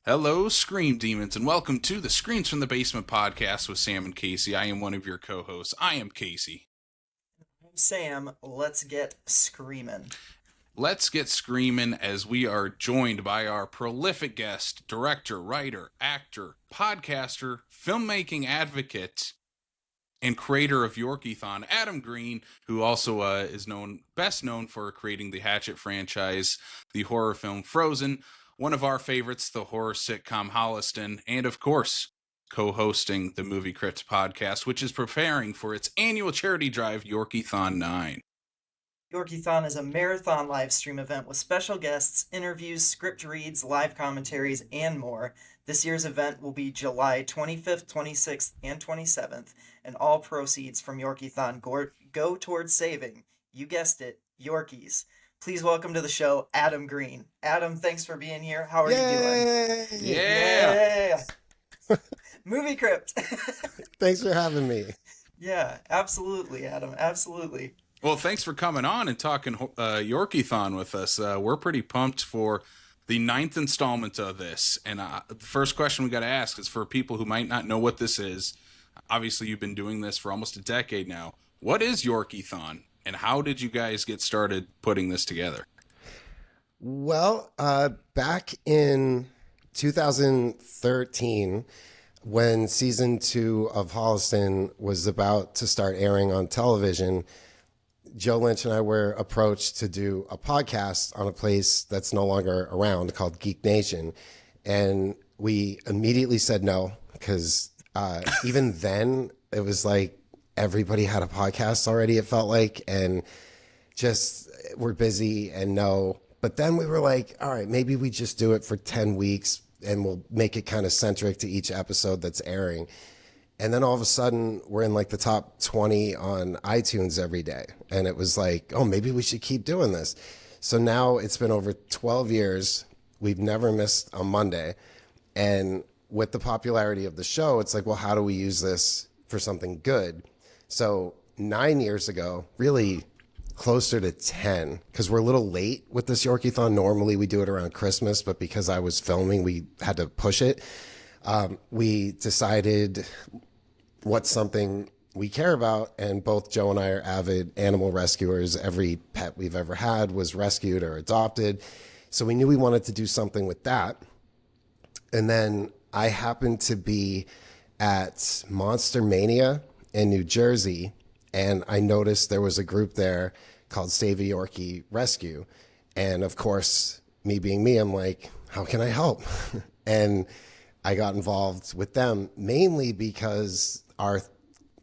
Hello, Scream Demons, and welcome to the Screams from the Basement podcast with Sam and Casey. I am one of your co-hosts. I am Casey. I'm Sam. Let's get screaming. Let's get screaming as we are joined by our prolific guest, director, writer, actor, podcaster, filmmaking advocate, and creator of Yorkiethon, Adam Green, who also is best known for creating the Hatchet franchise, the horror film Frozen, one of our favorites, the horror sitcom Holliston, and of course, co-hosting the Movie Crypt podcast, which is preparing for its annual charity drive, Yorkiethon 9. Yorkiethon is a marathon live stream event with special guests, interviews, script reads, live commentaries, and more. This year's event will be July 25th, 26th, and 27th, and all proceeds from Yorkiethon go towards saving, you guessed it, Yorkies. Please welcome to the show, Adam Green. Adam, thanks for being here. How are you doing? Yeah! Movie Crypt. Thanks for having me. Yeah, absolutely, Adam, absolutely. Well, thanks for coming on and talking Yorkiethon with us. We're pretty pumped for the 9th installment of this. And the first question we got to ask is for people who might not know what this is. Obviously, you've been doing this for almost a decade now. What is Yorkiethon, and how did you guys get started putting this together? Well, back in 2013, when season 2 of Holliston was about to start airing on television, Joe Lynch and I were approached to do a podcast on a place that's no longer around called Geek Nation. And we immediately said no, because even then it was like everybody had a podcast already, it felt like, and just we're busy and no. But then we were like, all right, maybe we just do it for 10 weeks and we'll make it kind of centric to each episode that's airing. And then all of a sudden, we're in like the top 20 on iTunes every day. And it was like, oh, maybe we should keep doing this. So now it's been over 12 years. We've never missed a Monday. And with the popularity of the show, it's like, well, how do we use this for something good? So 9 years ago, really closer to 10, because we're a little late with this Yorkiethon. Normally we do it around Christmas, but because I was filming, we had to push it. We decided what's something we care about, and both Joe and I are avid animal rescuers. Every pet we've ever had was rescued or adopted. So we knew we wanted to do something with that. And then I happened to be at Monster Mania in New Jersey, and I noticed there was a group there called Save a Yorkie Rescue. And of course, me being me, I'm like, how can I help? And I got involved with them mainly because our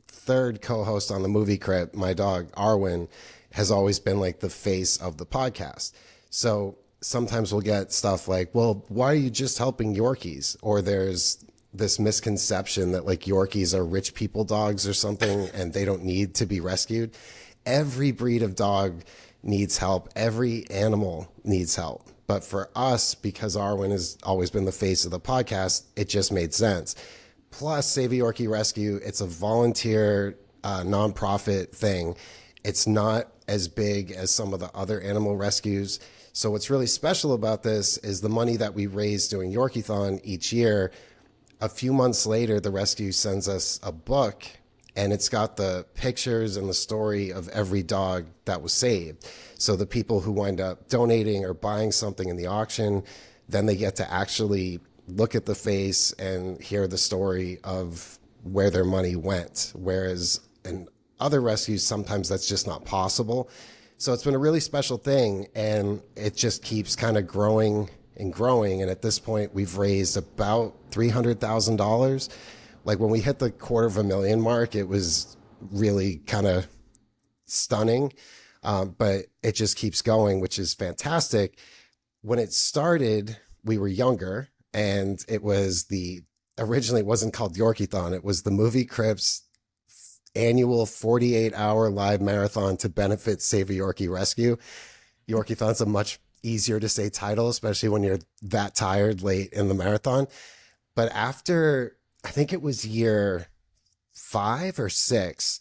third co-host on the Movie Crypt, my dog Arwen, has always been like the face of the podcast. So sometimes we'll get stuff like, well, why are you just helping Yorkies? Or there's this misconception that like Yorkies are rich people dogs or something and they don't need to be rescued. Every breed of dog needs help. Every animal needs help. But for us, because Arwen has always been the face of the podcast, it just made sense. Plus, Save a Yorkie Rescue, it's a volunteer nonprofit thing. It's not as big as some of the other animal rescues. So what's really special about this is the money that we raise doing Yorkiethon each year. A few months later, the rescue sends us a book, and it's got the pictures and the story of every dog that was saved. So the people who wind up donating or buying something in the auction, then they get to actually look at the face and hear the story of where their money went. Whereas in other rescues, sometimes that's just not possible. So it's been a really special thing, and it just keeps kind of growing and growing. And at this point, we've raised about $300,000. Like when we hit the $250,000 mark, it was really kind of stunning. But it just keeps going, which is fantastic. When it started, we were younger, and originally it wasn't called Yorkiethon. It was the Movie Crypt's annual 48-hour live marathon to benefit Save a Yorkie Rescue. Yorkiethon's a much easier to say title, especially when you're that tired late in the marathon. But after, I think it was year 5 or 6,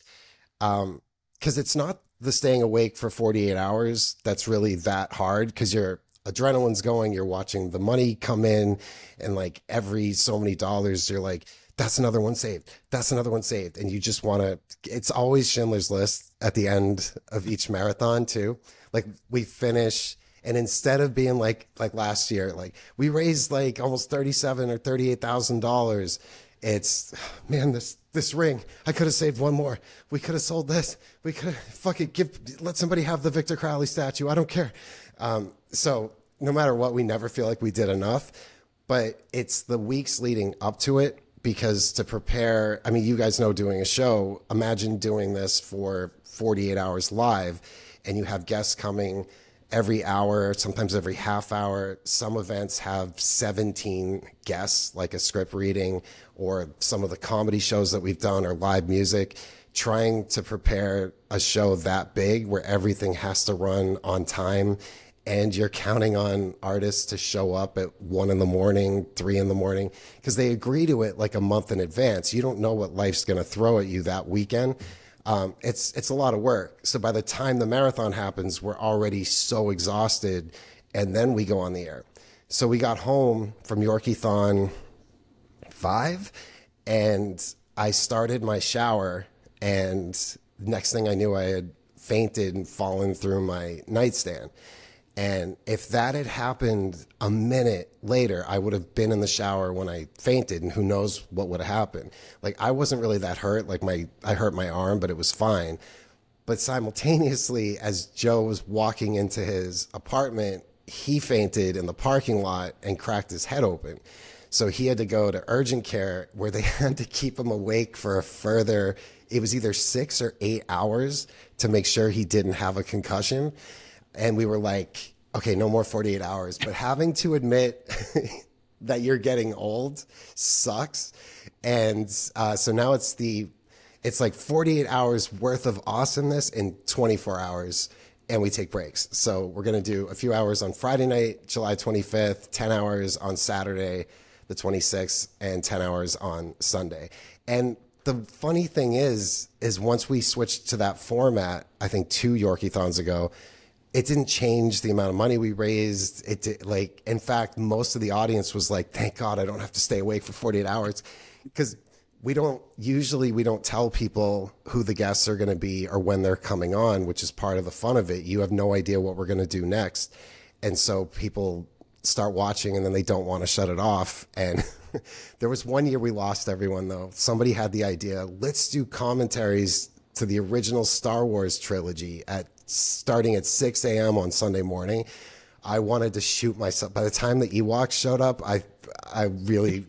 because it's not the staying awake for 48 hours that's really that hard, because you're adrenaline's going, you're watching the money come in, and like every so many dollars, you're like, that's another one saved. That's another one saved. And you just want to, it's always Schindler's List at the end of each marathon too. Like we finish, and instead of being like last year, like we raised like almost 37 or $38,000. It's, man, this ring, I could have saved one more. We could have sold this. We could have fucking let somebody have the Victor Crowley statue. I don't care. So no matter what, we never feel like we did enough, but it's the weeks leading up to it, because to prepare, I mean, you guys know, doing a show, imagine doing this for 48 hours live, and you have guests coming every hour, sometimes every half hour. Some events have 17 guests, like a script reading, or some of the comedy shows that we've done, or live music. Trying to prepare a show that big where everything has to run on time, and you're counting on artists to show up at 1 a.m, 3 a.m, because they agree to it like a month in advance. You don't know what life's going to throw at you that weekend. It's a lot of work. So by the time the marathon happens, we're already so exhausted, and then we go on the air. So we got home from Yorkiethon 5, and I started my shower, and next thing I knew, I had fainted and fallen through my nightstand. And if that had happened a minute later, I would have been in the shower when I fainted, and who knows what would have happened. Like, I wasn't really that hurt. Like, I hurt my arm, but it was fine. But simultaneously, as Joe was walking into his apartment, he fainted in the parking lot and cracked his head open. So he had to go to urgent care, where they had to keep him awake for a further, it was either 6 or 8 hours, to make sure he didn't have a concussion. And we were like, okay, no more 48 hours. But having to admit that you're getting old sucks. And so now it's like 48 hours worth of awesomeness in 24 hours, and we take breaks. So we're going to do a few hours on Friday night, July 25th, 10 hours on Saturday, the 26th, and 10 hours on Sunday. And the funny thing is once we switched to that format, I think 2 Yorkiethons ago, it didn't change the amount of money we raised. It did, like, in fact, most of the audience was like, thank God I don't have to stay awake for 48 hours. Because we don't tell people who the guests are going to be or when they're coming on, which is part of the fun of it. You have no idea what we're going to do next. And so people start watching, and then they don't want to shut it off. And there was one year we lost everyone, though. Somebody had the idea, let's do commentaries to the original Star Wars trilogy starting at 6 a.m. on Sunday morning. I wanted to shoot myself. By the time the Ewoks showed up, I really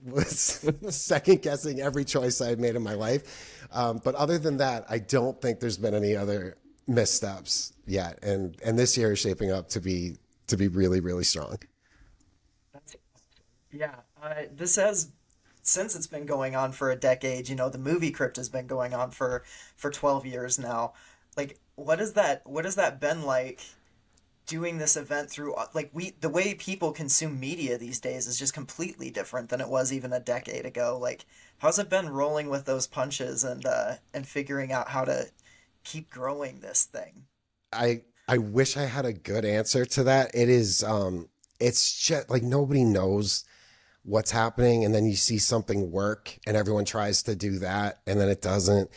was second guessing every choice I had made in my life. But other than that, I don't think there's been any other missteps yet. And this year is shaping up to be really, really strong. Yeah, this has, since it's been going on for a decade. The movie Crypt has been going on for 12 years now. Like, what has that been like, doing this event through, like, the way people consume media these days is just completely different than it was even a decade ago. Like, how's it been rolling with those punches and figuring out how to keep growing this thing? I wish I had a good answer to that. It's just like nobody knows what's happening, and then you see something work and everyone tries to do that, and then it doesn't.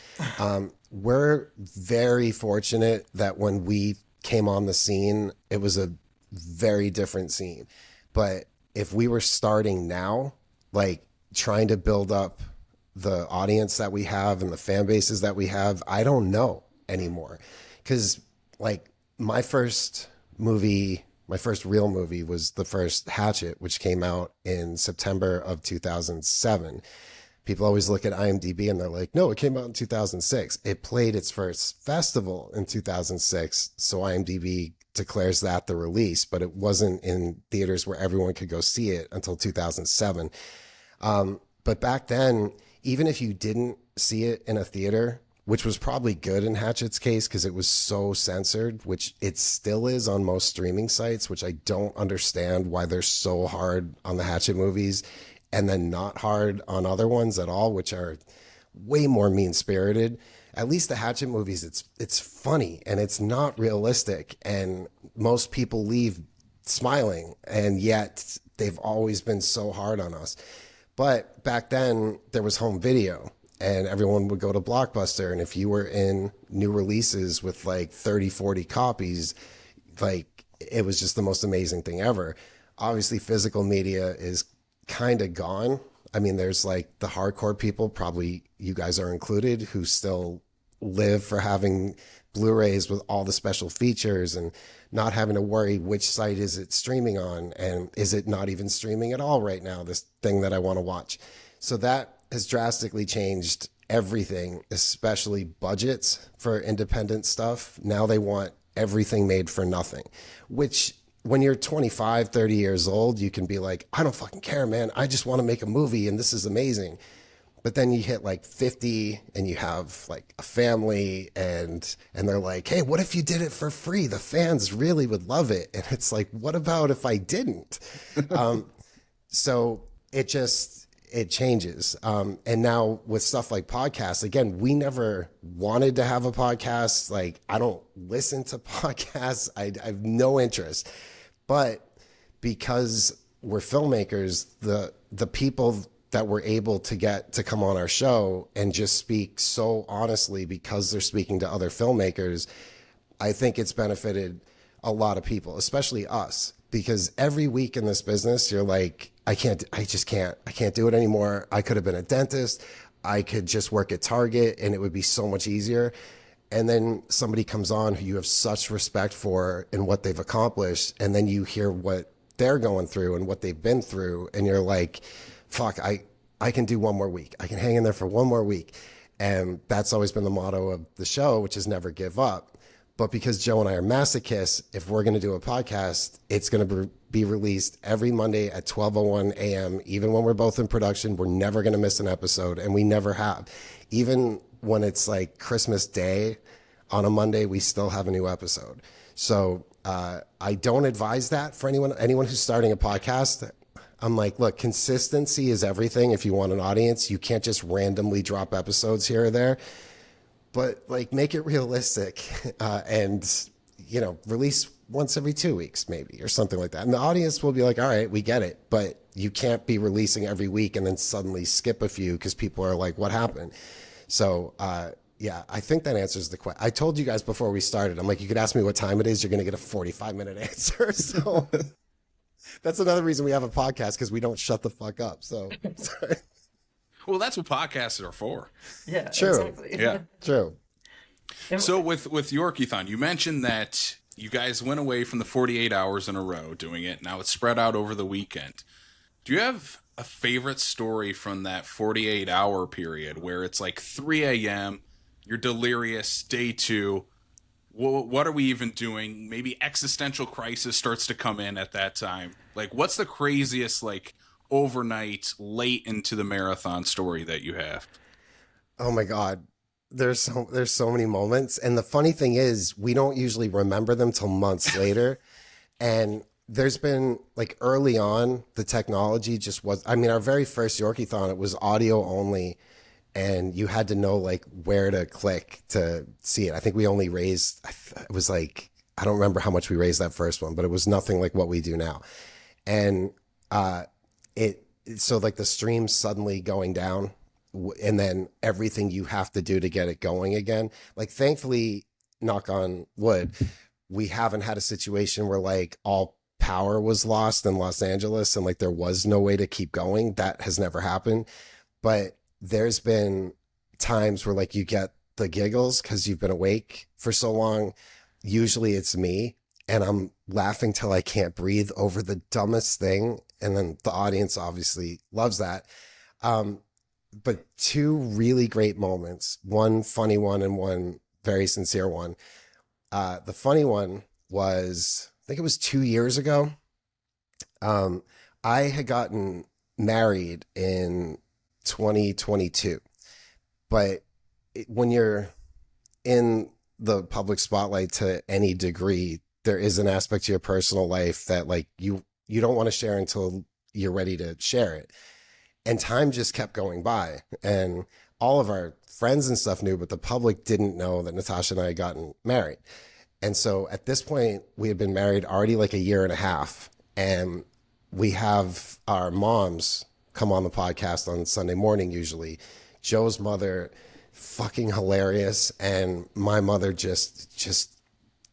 We're very fortunate that when we came on the scene, it was a very different scene. But if we were starting now, like trying to build up the audience that we have and the fan bases that we have, I don't know anymore. Because like my first real movie was the first Hatchet, which came out in September of 2007. People always look at IMDb and they're like, no, it came out in 2006. It played its first festival in 2006. So IMDb declares that the release, but it wasn't in theaters where everyone could go see it until 2007. But back then, even if you didn't see it in a theater, which was probably good in Hatchet's case because it was so censored, which it still is on most streaming sites, which I don't understand why they're so hard on the Hatchet movies and then not hard on other ones at all, which are way more mean-spirited. At least the Hatchet movies, it's funny and it's not realistic. And most people leave smiling, and yet they've always been so hard on us. But back then there was home video and everyone would go to Blockbuster, and if you were in new releases with like 30, 40 copies, like it was just the most amazing thing ever. Obviously physical media is kind of gone. I mean, there's like the hardcore people, probably you guys are included, who still live for having Blu-rays with all the special features and not having to worry which site is it streaming on, and is it not even streaming at all right now, this thing that I want to watch. So that has drastically changed everything, especially budgets for independent stuff. Now they want everything made for nothing, which when you're 25, 30 years old, you can be like, I don't fucking care, man. I just want to make a movie and this is amazing. But then you hit like 50 and you have like a family, and they're like, hey, what if you did it for free? The fans really would love it. And it's like, what about if I didn't? So it changes. And now with stuff like podcasts, again, we never wanted to have a podcast. Like, I don't listen to podcasts. I have no interest. But because we're filmmakers, the people that we're able to get to come on our show and just speak so honestly because they're speaking to other filmmakers, I think it's benefited a lot of people, especially us, because every week in this business, you're like, I can't do it anymore. I could have been a dentist. I could just work at Target and it would be so much easier. And then somebody comes on who you have such respect for and what they've accomplished. And then you hear what they're going through and what they've been through. And you're like, fuck, I can do one more week. I can hang in there for one more week. And that's always been the motto of the show, which is never give up. But because Joe and I are masochists, if we're going to do a podcast, it's going to be released every Monday at 12:01 a.m. Even when we're both in production, we're never going to miss an episode, and we never have. Even when it's like Christmas Day on a Monday, we still have a new episode. So I don't advise that for anyone who's starting a podcast. I'm like, look, consistency is everything. If you want an audience, you can't just randomly drop episodes here or there, but like make it realistic and, release once every 2 weeks maybe or something like that. And the audience will be like, all right, we get it, but you can't be releasing every week and then suddenly skip a few because people are like, what happened? So, yeah, I think that answers the question. I told you guys before we started, I'm like, you could ask me what time it is, you're going to get a 45-minute answer. So that's another reason we have a podcast, because we don't shut the fuck up. So, sorry. Well, that's what podcasts are for. Yeah, True. exactly. Yeah. True. So with Yorkiethon, you mentioned that you guys went away from the 48 hours in a row doing it. Now it's spread out over the weekend. Do you have a favorite story from that 48-hour period where it's like 3 a.m., you're delirious, day 2, what are we even doing? Maybe existential crisis starts to come in at that time. Like, what's the craziest, like, overnight, late into the marathon story that you have? Oh my God. There's so many moments. And the funny thing is, we don't usually remember them till months later. And there's been, like, early on, the technology just was, I mean, our very first Yorkiethon, it was audio only. And you had to know like where to click to see it. I think we only raised, it was like, I don't remember how much we raised that first one, but it was nothing like what we do now. And so like the stream suddenly going down, and then everything you have to do to get it going again. Like, thankfully, knock on wood, we haven't had a situation where like all power was lost in Los Angeles and like there was no way to keep going. That has never happened. But there's been times where like you get the giggles because you've been awake for so long. Usually it's me, and I'm laughing till I can't breathe over the dumbest thing. And then the audience obviously loves that. But 2 really great moments, one funny one and one very sincere one. The funny one was, I think it was 2 years ago. I had gotten married in 2022, but when you're in the public spotlight to any degree, there is an aspect to your personal life that like you don't want to share until you're ready to share it. And time just kept going by, and all of our friends and stuff knew, but the public didn't know that Natasha and I had gotten married. And so at this point, we had been married already like a year and a half. And we have our moms come on the podcast on Sunday morning usually. Joe's mother, fucking hilarious. And my mother just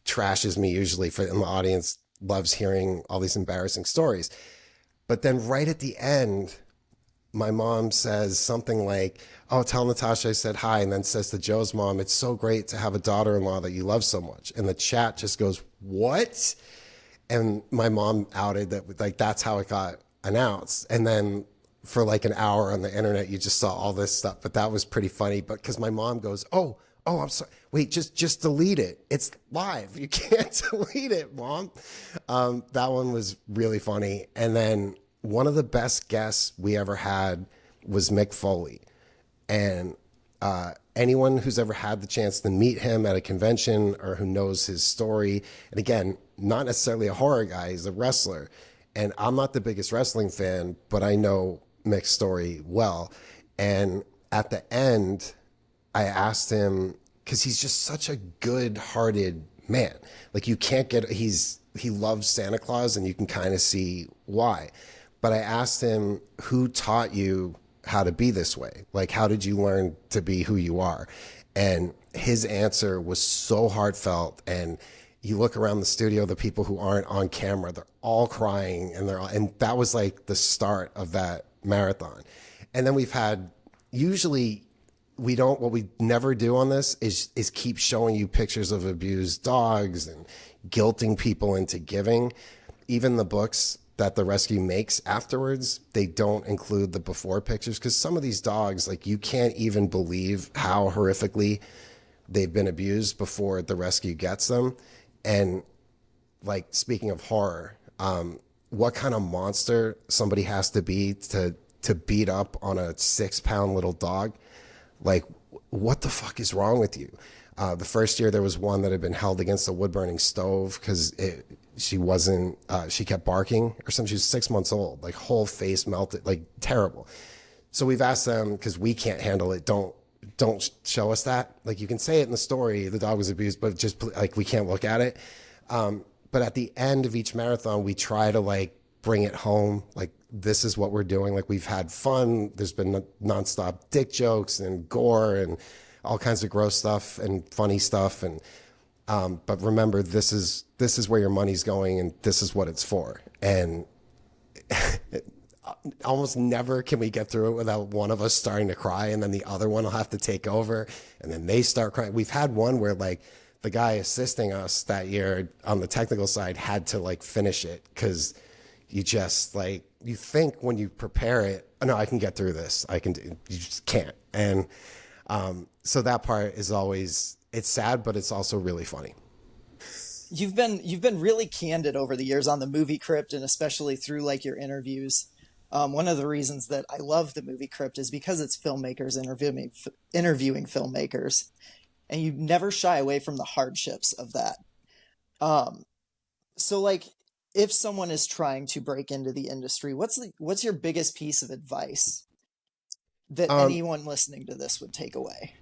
trashes me usually, for in the audience loves hearing all these embarrassing stories. But then right at the end, my mom says something like, oh, tell Natasha I said hi, and then says to Joe's mom, it's so great to have a daughter-in-law that you love so much. And the chat just goes, what? And my mom outed that, like, that's how it got announced. And then for like an hour on the internet, you just saw all this stuff. But that was pretty funny. But because my mom goes, oh, I'm sorry. Wait, just delete it. It's live. You can't delete it, Mom. That one was really funny. And then one of the best guests we ever had was Mick Foley. And anyone who's ever had the chance to meet him at a convention or who knows his story, and again, not necessarily a horror guy, he's a wrestler. And I'm not the biggest wrestling fan, but I know Mick's story well. And at the end, I asked him, because he's just such a good-hearted man. Like, you can't get, he loves Santa Claus, and you can kind of see why. But I asked him, who taught you how to be this way? Like, how did you learn to be who you are? And his answer was so heartfelt. And you look around the studio, the people who aren't on camera, they're all crying, and that was like the start of that marathon. And then we've had, usually what we never do on this is keep showing you pictures of abused dogs and guilting people into giving. Even the books that the rescue makes afterwards, they don't include the before pictures, because some of these dogs, like, you can't even believe how horrifically they've been abused before the rescue gets them. And like, speaking of horror, what kind of monster somebody has to be to beat up on a 6-pound little dog? Like, what the fuck is wrong with you? The first year there was one that had been held against a wood burning stove because she kept barking or something. She was 6 months old, like whole face melted, like terrible. So we've asked them, because we can't handle it, don't show us that. Like, you can say it in the story, the dog was abused, but just like, we can't look at it. But at the end of each marathon, we try to like bring it home. Like, this is what we're doing. Like, we've had fun. There's been nonstop dick jokes and gore and all kinds of gross stuff and funny stuff. And, but remember, this is where your money's going, and this is what it's for. And almost never can we get through it without one of us starting to cry, and then the other one will have to take over, and then they start crying. We've had one where like the guy assisting us that year on the technical side had to like finish it, because you just like, you think when you prepare it, oh, no, I can get through this. You just can't. And so that part is always, it's sad, but it's also really funny. You've been really candid over the years on the Movie Crypt, and especially through like your interviews. One of the reasons that I love the Movie Crypt is because it's filmmakers interviewing filmmakers, and you never shy away from the hardships of that. So like, if someone is trying to break into the industry, what's your biggest piece of advice that anyone listening to this should take away?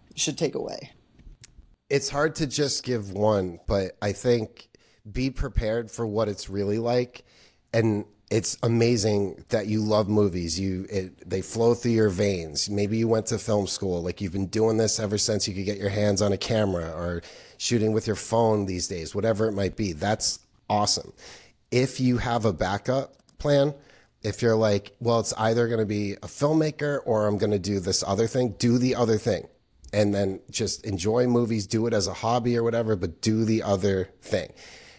It's hard to just give one, but I think be prepared for what it's really like. And it's amazing that you love movies. They flow through your veins. Maybe you went to film school. Like, you've been doing this ever since you could get your hands on a camera, or shooting with your phone these days, whatever it might be. That's awesome. If you have a backup plan, if you're like, well, it's either going to be a filmmaker or I'm going to do this other thing, do the other thing. And then just enjoy movies, do it as a hobby or whatever, but do the other thing.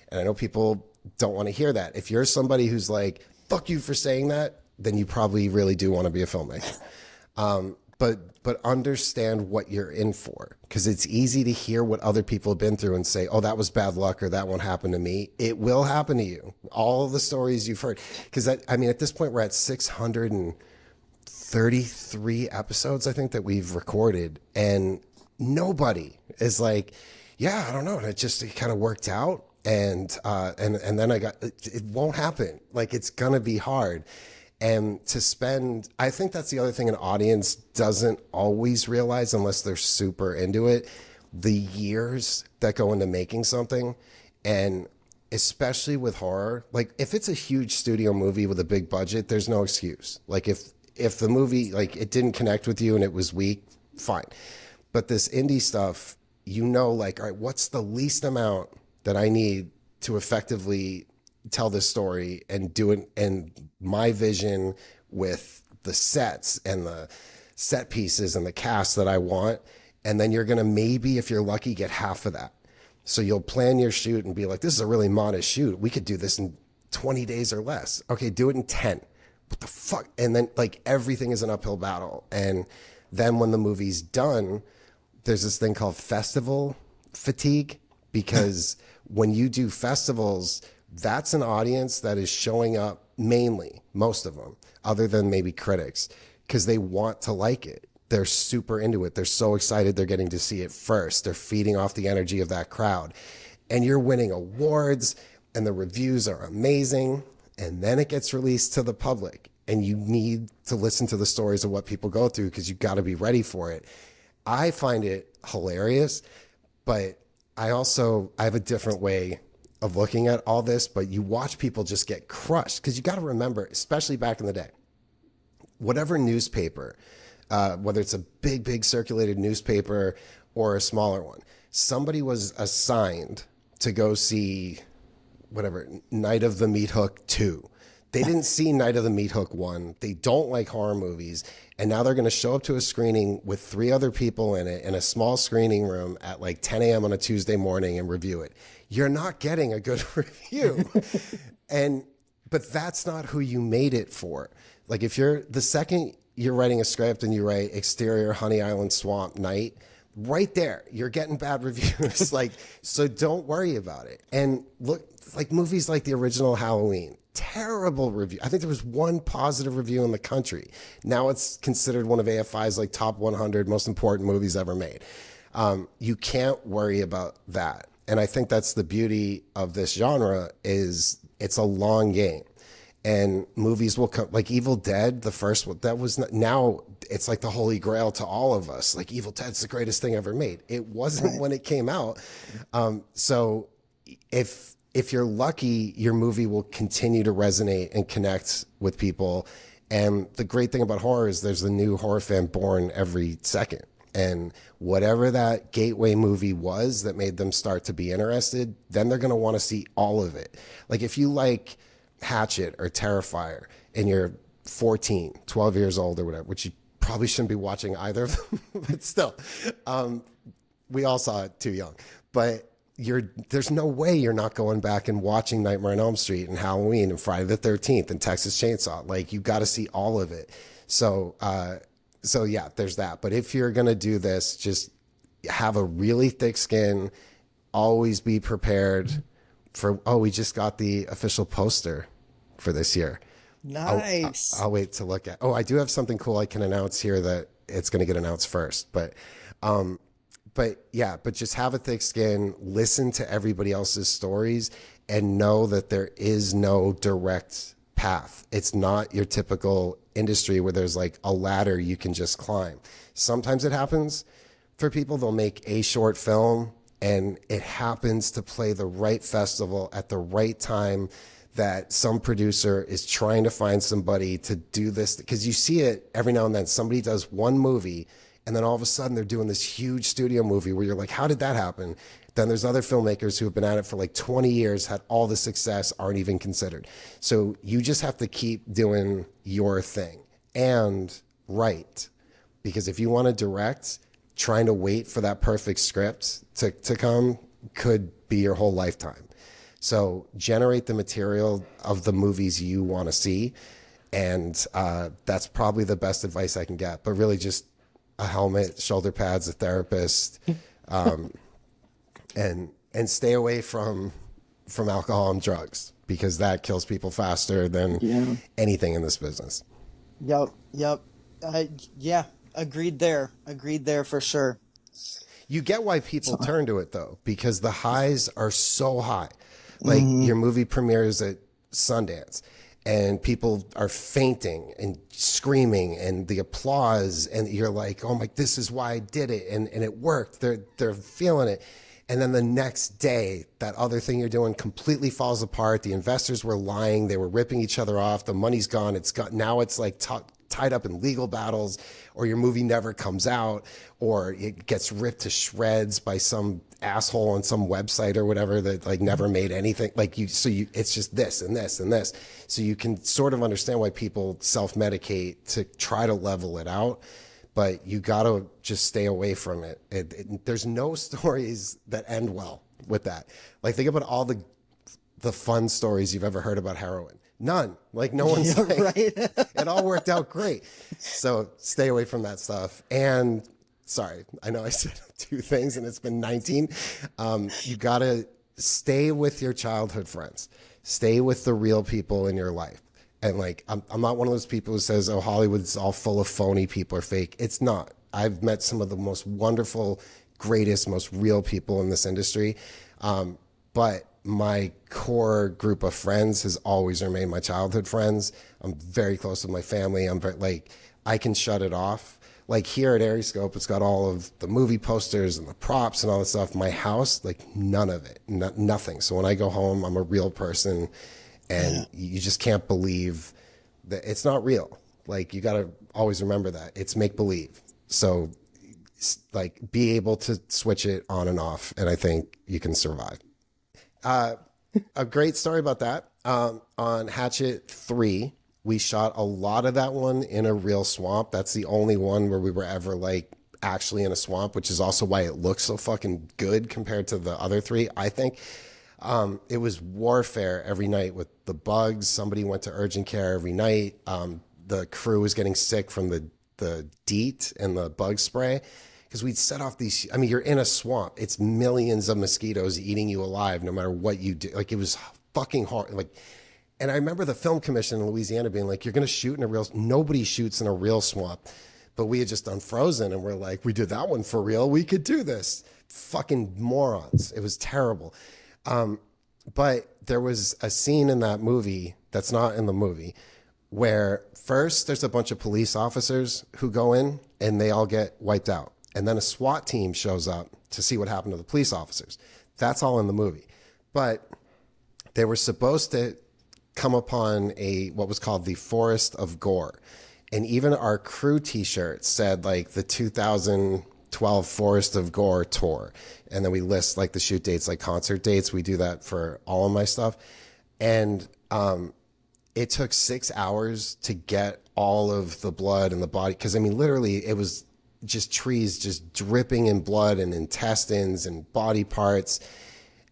And I know people don't want to hear that. If you're somebody who's like, fuck you for saying that, then you probably really do want to be a filmmaker. But understand what you're in for, because it's easy to hear what other people have been through and say, oh, that was bad luck, or that won't happen to me. It will happen to you. All the stories you've heard. Because at this point, we're at 633 episodes, I think, that we've recorded. And nobody is like, yeah, I don't know. It kind of worked out. And then it won't happen. Like, it's going to be hard. And I think that's the other thing an audience doesn't always realize unless they're super into it, the years that go into making something. And especially with horror, like if it's a huge studio movie with a big budget, there's no excuse. Like if the movie, like it didn't connect with you and it was weak, fine. But this indie stuff, you know, like, all right, what's the least amount that I need to effectively tell this story and do it in my vision with the sets and the set pieces and the cast that I want. And then you're going to maybe, if you're lucky, get half of that. So you'll plan your shoot and be like, this is a really modest shoot. We could do this in 20 days or less. Okay, do it in 10. What the fuck? And then like everything is an uphill battle. And then when the movie's done, there's this thing called festival fatigue, because when you do festivals, that's an audience that is showing up mainly, most of them, other than maybe critics, because they want to like it. They're super into it. They're so excited they're getting to see it first. They're feeding off the energy of that crowd. And you're winning awards and the reviews are amazing. And then it gets released to the public and you need to listen to the stories of what people go through because you've got to be ready for it. I find it hilarious, but I have a different way of looking at all this, but you watch people just get crushed because you got to remember, especially back in the day, whatever newspaper, whether it's a big circulated newspaper or a smaller one, somebody was assigned to go see whatever, Night of the Meat Hook 2. They didn't see Night of the Meat Hook 1. They don't like horror movies. And now they're going to show up to a screening with 3 other people in it in a small screening room at like 10 a.m. on a Tuesday morning and review it. You're not getting a good review. But that's not who you made it for. Like if the second you're writing a script and you write exterior Honey Island Swamp Night, right there, you're getting bad reviews. So don't worry about it. And look, like movies like the original Halloween, terrible review. I think there was 1 positive review in the country. Now it's considered one of AFI's like top 100 most important movies ever made. You can't worry about that. And I think that's the beauty of this genre is it's a long game. And movies will come, like Evil Dead, the first one, that was now it's like the holy grail to all of us. Like Evil Dead's the greatest thing ever made. It wasn't when it came out. So if you're lucky, your movie will continue to resonate and connect with people. And the great thing about horror is there's a new horror fan born every second. And whatever that gateway movie was that made them start to be interested, then they're going to want to see all of it. Like if you like Hatchet or Terrifier and you're 14, 12 years old or whatever, which you probably shouldn't be watching either of them, but still, we all saw it too young. But there's no way you're not going back and watching Nightmare on Elm Street and Halloween and Friday the 13th and Texas Chainsaw. Like you got to see all of it. So yeah, there's that. But if you're going to do this, just have a really thick skin, always be prepared for, we just got the official poster for this year. Nice. I'll wait to look at. I do have something cool I can announce here that it's going to get announced first. But just have a thick skin, listen to everybody else's stories, and know that there is no direct path. It's not your typical industry where there's like a ladder you can just climb. Sometimes it happens for people. They'll make a short film and it happens to play the right festival at the right time that some producer is trying to find somebody to do this. Because you see it every now and then. Somebody does one movie and then all of a sudden they're doing this huge studio movie where you're like, how did that happen? Then there's other filmmakers who have been at it for like 20 years, had all the success, aren't even considered. So you just have to keep doing your thing and write. Because if you want to direct, trying to wait for that perfect script to come could be your whole lifetime. So generate the material of the movies you want to see. And that's probably the best advice I can get. But really just a helmet, shoulder pads, a therapist, and stay away from alcohol and drugs, because that kills people faster than anything in this business. Yep. Yeah. Agreed there for sure. You get why people turn to it though, because the highs are so high. Like your movie premieres at Sundance and people are fainting and screaming and the applause, and you're like, oh my, this is why I did it. And it worked. They're feeling it. And then the next day, that other thing you're doing completely falls apart. The investors were lying. They were ripping each other off. The money's gone. It's got, now it's like tied up in legal battles, or your movie never comes out, or it gets ripped to shreds by some asshole on some website or whatever that like never made anything. Like it's just this and this and this. So you can sort of understand why people self-medicate to try to level it out. But you got to just stay away from it. There's no stories that end well with that. Like, think about all the fun stories you've ever heard about heroin. None. Like, no one's like, right. It all worked out great. So stay away from that stuff. And sorry, I know I said 2 things and it's been 19. You got to stay with your childhood friends. Stay with the real people in your life. And like, I'm not one of those people who says, oh, Hollywood's all full of phony people or fake. It's not. I've met some of the most wonderful, greatest, most real people in this industry. But my core group of friends has always remained my childhood friends. I'm very close with my family. I'm very, like, I can shut it off. Like here at Aeriescope, it's got all of the movie posters and the props and all that stuff. My house, like none of it, nothing. So when I go home, I'm a real person. And you just can't believe that it's not real. Like, you got to always remember that it's make believe. So like, be able to switch it on and off. And I think you can survive. A great story about that. On Hatchet 3, we shot a lot of that one in a real swamp. That's the only one where we were ever like actually in a swamp, which is also why it looks so fucking good compared to the other 3, I think. It was warfare every night with the bugs. Somebody went to urgent care every night. The crew was getting sick from the DEET and the bug spray because we'd set off these. I mean, you're in a swamp. It's millions of mosquitoes eating you alive no matter what you do. Like, it was fucking hard. Like, and I remember the film commission in Louisiana being like, you're going to shoot in a real, nobody shoots in a real swamp. But we had just done Frozen and we're like, we did that one for real. We could do this. Fucking morons. It was terrible. But there was a scene in that movie that's not in the movie where first there's a bunch of police officers who go in and they all get wiped out. And then a SWAT team shows up to see what happened to the police officers. That's all in the movie. But they were supposed to come upon what was called the Forest of Gore. And even our crew t-shirt said like the 2012 Forest of Gore tour. And then we list like the shoot dates, like concert dates. We do that for all of my stuff. And it took 6 hours to get all of the blood in the body. Because I mean, literally, it was just trees just dripping in blood and intestines and body parts.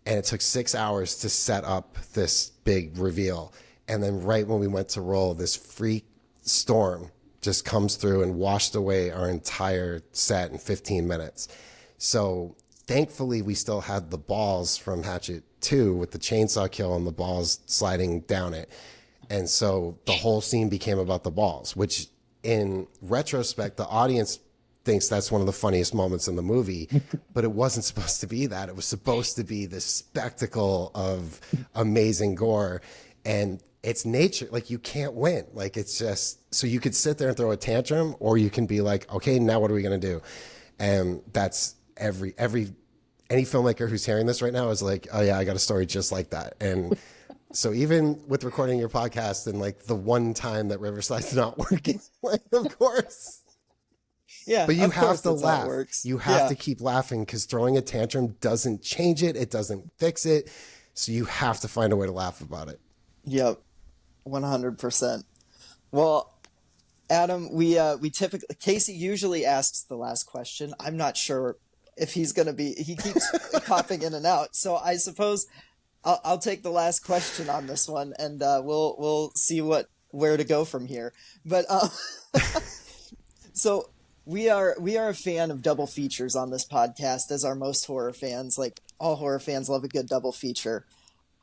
And it took 6 hours to set up this big reveal. And then right when we went to roll, this freak storm just comes through and washed away our entire set in 15 minutes. So thankfully, we still had the balls from Hatchet 2 with the chainsaw kill and the balls sliding down it. And so the whole scene became about the balls, which in retrospect, the audience thinks that's one of the funniest moments in the movie, but it wasn't supposed to be that. It was supposed to be this spectacle of amazing gore. And it's nature. Like, you can't win. Like, it's just, so you could sit there and throw a tantrum, or you can be like, okay, now what are we going to do? And that's any filmmaker who's hearing this right now is like, oh yeah, I got a story just like that. And so even with recording your podcast and like the one time that Riverside's not working, like, of course. Yeah. But you have to laugh. You have Yeah. to keep laughing, because throwing a tantrum doesn't change it. It doesn't fix it. So you have to find a way to laugh about it. Yep. 100%. Well, Adam, we typically, Casey usually asks the last question. I'm not sure if he's going to be, he keeps popping in and out. So I suppose I'll take the last question on this one, and we'll see where to go from here. But so we are a fan of double features on this podcast, as are most horror fans. Like, all horror fans love a good double feature.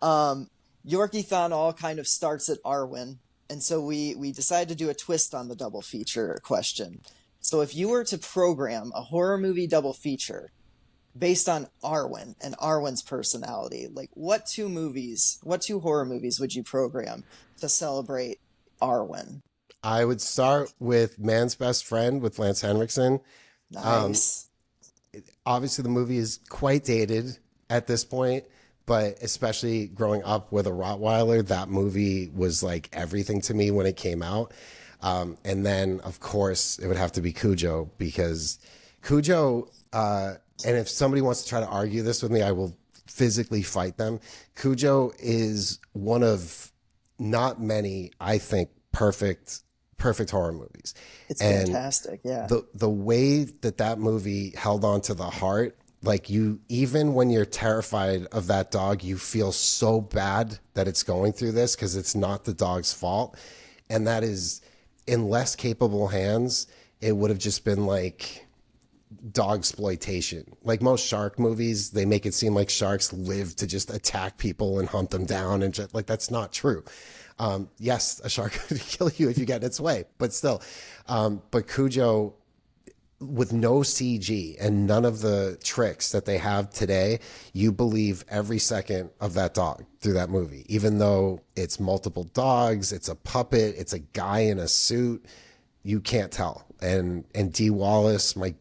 Yorkiethon all kind of starts at Arwen, and so we decided to do a twist on the double feature question. So if you were to program a horror movie double feature based on Arwen and Arwen's personality, like, what two horror movies would you program to celebrate Arwen? I would start with Man's Best Friend with Lance Henriksen. Nice. obviously the movie is quite dated at this point, but especially growing up with a Rottweiler, that movie was like everything to me when it came out. And then, of course, it would have to be Cujo, because Cujo, and if somebody wants to try to argue this with me, I will physically fight them. Cujo is one of not many, I think, perfect horror movies. It's fantastic. Yeah. The way that movie held on to the heart, like, you, even when you're terrified of that dog, you feel so bad that it's going through this, because it's not the dog's fault. And that is, in less capable hands, it would have just been like dog exploitation. Like most shark movies, they make it seem like sharks live to just attack people and hunt them down, and just, like, that's not true. Yes, a shark could kill you if you get in its way, but still. But Cujo, with no CG and none of the tricks that they have today, you believe every second of that dog through that movie, even though it's multiple dogs, it's a puppet, it's a guy in a suit, you can't tell. And Dee Wallace, my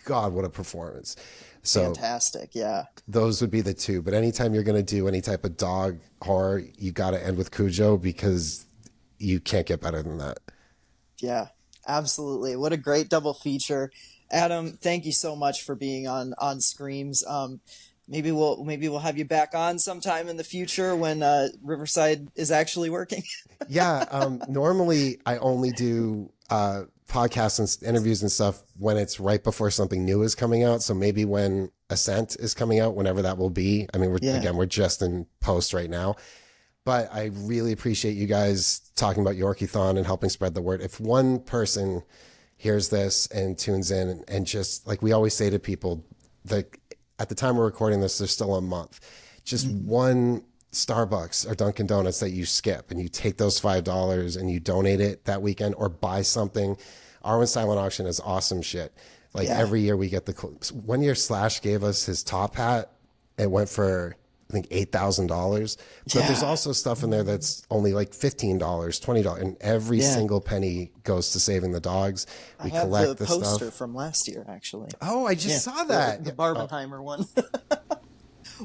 God, what a performance. So fantastic. Yeah. Those would be the two. But anytime you're going to do any type of dog horror, you got to end with Cujo, because you can't get better than that. Yeah, absolutely. What a great double feature. Adam, thank you so much for being on Screams. Maybe we'll have you back on sometime in the future when Riverside is actually working. Yeah. Normally I only do podcasts and interviews and stuff when it's right before something new is coming out. So maybe when Ascent is coming out, whenever that will be. I mean, we're just in post right now. But I really appreciate you guys talking about Yorkiethon and helping spread the word. If one person hears this and tunes in, and just, like we always say to people, that at the time we're recording this, there's still a month. Just one Starbucks or Dunkin' Donuts that you skip, and you take those $5 and you donate it that weekend, or buy something. Arwen Silent Auction is awesome shit. Like every year we get one year Slash gave us his top hat. It went for, I think, $8,000. But there's also stuff in there that's only like $15, $20, and every single penny goes to saving the dogs. We collect the poster stuff from last year, actually. Oh, I just saw that. The Barbenheimer one.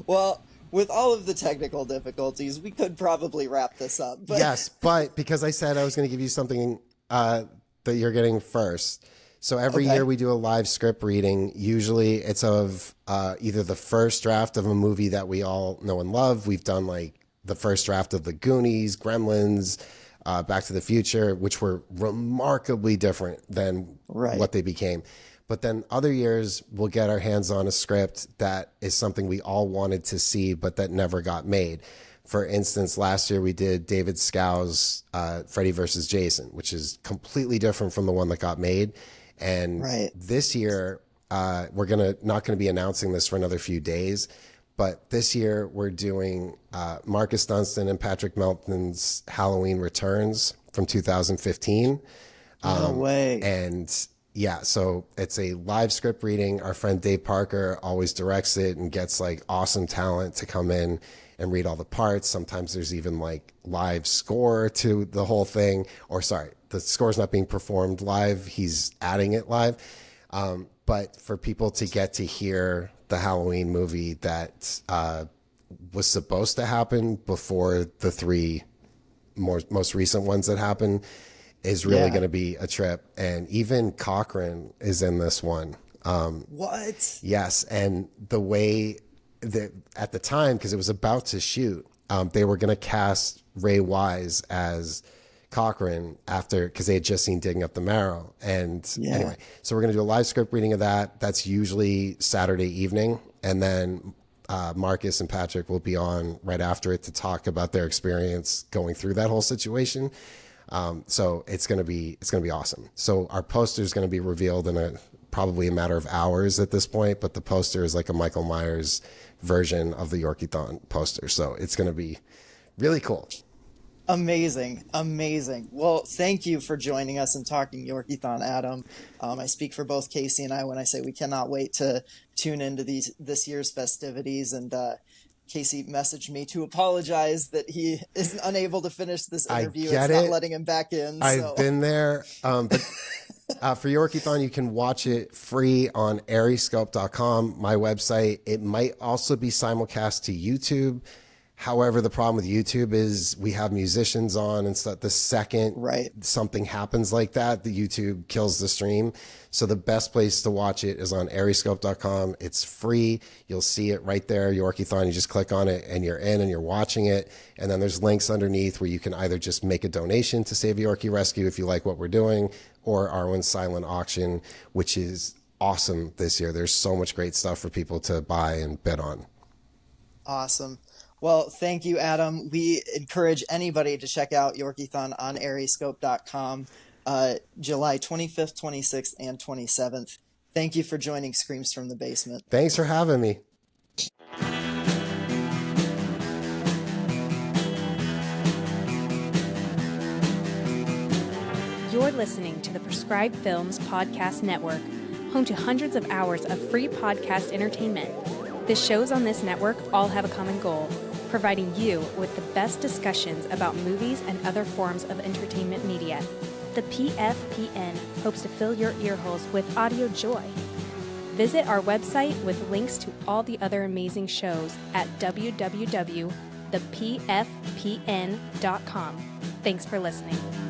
Well, with all of the technical difficulties, we could probably wrap this up. But... Yes, but because I said I was going to give you something that you're getting first. So every year we do a live script reading. Usually it's of either the first draft of a movie that we all know and love. We've done like the first draft of The Goonies, Gremlins, Back to the Future, which were remarkably different than what they became. But then other years we'll get our hands on a script that is something we all wanted to see, but that never got made. For instance, last year we did David Scow's Freddy vs. Jason, which is completely different from the one that got made. And this year, we're not gonna be announcing this for another few days, but this year we're doing Marcus Dunstan and Patrick Melton's Halloween Returns from 2015. No way. And yeah, so it's a live script reading. Our friend Dave Parker always directs it and gets like awesome talent to come in and read all the parts. Sometimes there's even like live score to the whole thing, or sorry, the score's not being performed live. He's adding it live. But for people to get to hear the Halloween movie that was supposed to happen before the three most recent ones that happened is really going to be a trip. And even Cochran is in this one. What? Yes. And the way that at the time, because it was about to shoot, they were going to cast Ray Wise as Cochran because they had just seen Digging Up the Marrow. And anyway, so we're going to do a live script reading of that. That's usually Saturday evening. And then Marcus and Patrick will be on right after it to talk about their experience going through that whole situation. So it's going to be awesome. So our poster is going to be revealed in probably a matter of hours at this point, but the poster is like a Michael Myers version of the Yorkiethon poster. So it's going to be really cool. Amazing. Well, thank you for joining us and talking Yorkiethon, Adam. I speak for both Casey and I when I say we cannot wait to tune into this year's festivities. And Casey messaged me to apologize that he is unable to finish this interview. It's not letting him back in. I've been there, but For Yorkiethon, you can watch it free on aeriescope.com, my website. It might also be simulcast to YouTube. However, the problem with YouTube is we have musicians on and stuff. The second something happens like that, the YouTube kills the stream. So the best place to watch it is on aeriescope.com. It's free. You'll see it right there, Yorkiethon. You just click on it and you're in and you're watching it. And then there's links underneath where you can either just make a donation to Save Yorkie Rescue if you like what we're doing, or Arwen's silent auction, which is awesome this year. There's so much great stuff for people to buy and bid on. Awesome. Well, thank you, Adam. We encourage anybody to check out Yorkiethon on aeriescope.com, July 25th, 26th, and 27th. Thank you for joining Screams from the Basement. Thanks for having me. You're listening to the Prescribed Films Podcast Network, home to hundreds of hours of free podcast entertainment. The shows on this network all have a common goal: providing you with the best discussions about movies and other forms of entertainment media. The PFPN hopes to fill your earholes with audio joy. Visit our website with links to all the other amazing shows at www.thepfpn.com. Thanks for listening.